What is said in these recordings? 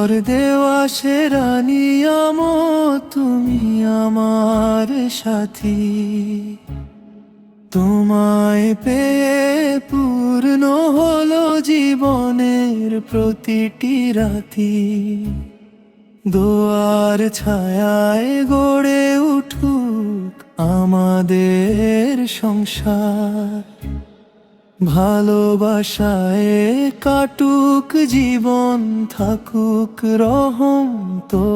ঘর দেওয়া সেরা নিয়ামত, তুমি আমার সাথী। তোমায় পেয়ে পূর্ণ হলো জীবনের প্রতিটি রাতি। দোয়ার ছায়ায় গড়ে উঠুক আমাদের সংসার, ভালোবাসায় কাটুক জীবন, থাকুক রহম তো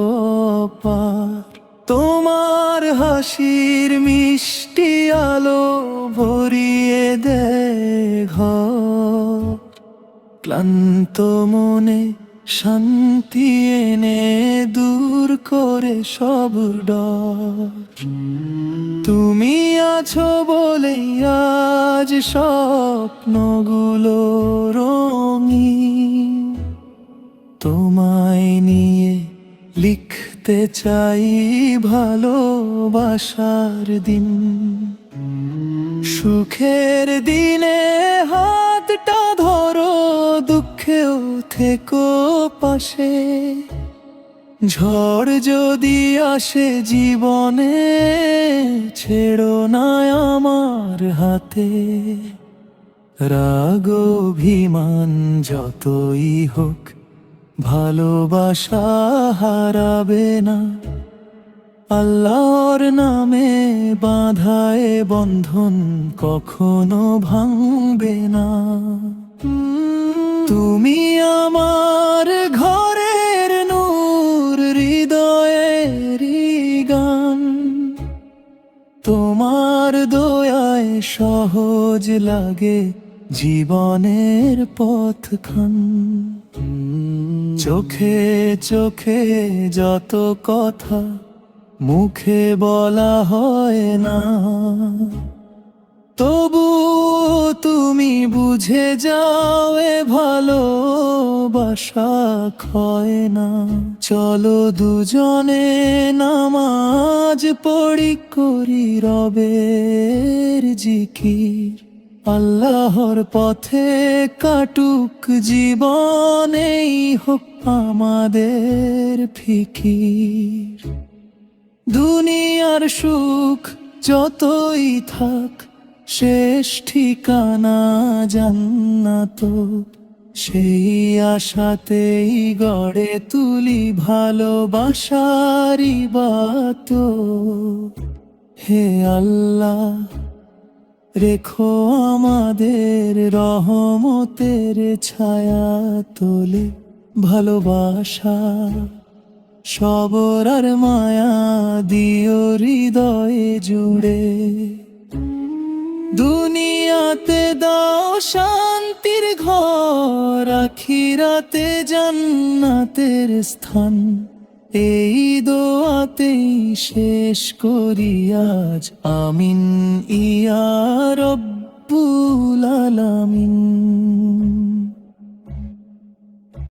পার। তোমার হাসির মিষ্টি আলো ভরিয়ে দেয় ঘর, ক্লান্ত মনে শান্তি এনে দূর করে সব ডর। তুমি আছো বলেই আজ স্বপ্নগুলো রঙিন, তোমায় নিয়ে লিখতে চাই ভালোবাসার দিন। সুখের দিনে হাতটা ধরো, দুঃখেও থেকো পাশে। ঝড় যদি আসে জীবনে, ছেড়ো না আমার হাতে। রাগ অভিমান যতই হোক, ভালোবাসা হারাবে না। আল্লাহর নামে বাঁধায় বন্ধন কখনো ভাঙবে না। তুমি আমার ঘরের নূর, হৃদয়ের গান। তোমার দয়ায় সহজ লাগে জীবনের পথখান। চোখে চোখে যত কথা মুখে বলা হয় না, তবু তুমি বুঝে যাও এ ভালোবাসা ক্ষয় না। চলো দুজনে নামাজ পড়ি, করি রবের জিকির। আল্লাহর পথে কাটুক জীবনেই হোক আমাদের ফিকির। দুনিয়ার সুখ যতই থাক, শেষ ঠিকানা জান্নাত। সেই আশাতেই গড়ে তুলি ভালোবাসার ইবাদত। হে আল্লাহ, রেখো আমাদের রহমতের ছায়া তোলে। ভালোবাসা সবর আর মায়া দিও হৃদয়ে জুড়ে। দুনিয়াতে দাও শান্তির ঘর, আখিরাতে জান্নাতের স্থান। এই দোয়াতেই শেষ করি আজ, আমিন ইয়া রব্বুল আলামিন।